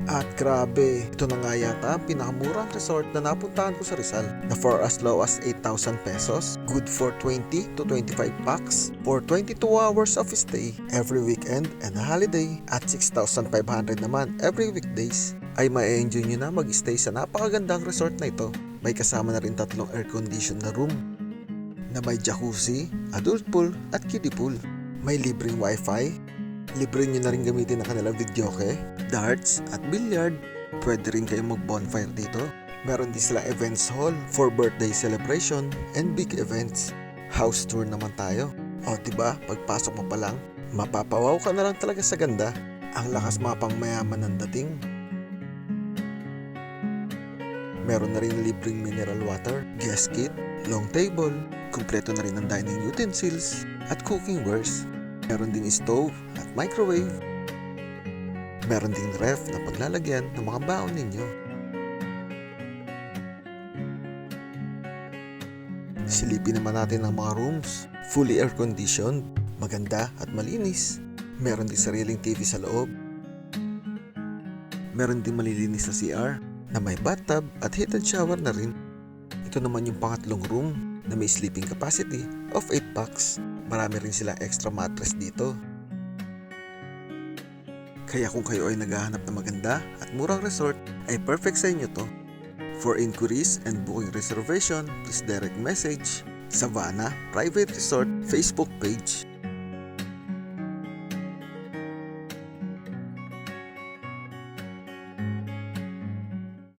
At grabe, ito na nga yata ang pinakamurang resort na napuntahan ko sa Rizal na for as low as 8,000 pesos, good for 20 to 25 packs for 22 hours of stay every weekend and holiday at 6,500 naman every weekdays. Ay ma-enjoy nyo na mag-stay sa napakagandang resort na ito. May kasama na rin 3 air-conditioned na room na may jacuzzi, adult pool at kiddie pool. May libreng wifi. Libre nyo na rin gamitin ang kanilang videoke, darts at billiard. Pwede rin kayong mag-bonfire dito. Meron din silang events hall for birthday celebration and big events. House tour naman tayo. O diba, pagpasok mo pa lang, mapapawaw ka na lang talaga sa ganda. Ang lakas mapang mayaman ng dating. Meron na rin libreng mineral water, guest kit, long table, kumpleto na rin ang dining utensils at cooking wares. Meron ding stove at microwave. Meron ding ref na paglalagyan ng mga baon ninyo. Silipin naman natin ang mga rooms. Fully air-conditioned, maganda at malinis. Meron din sariling TV sa loob. Meron din malilinis na CR na may bathtub at heated shower na rin. Ito naman yung pangatlong room na may sleeping capacity of 8 packs. Marami rin silang extra mattress dito. Kaya kung kayo ay naghahanap ng maganda at murang resort, ay perfect sa inyo to. For inquiries and booking reservation, please direct message Savannah Private Resort Facebook page.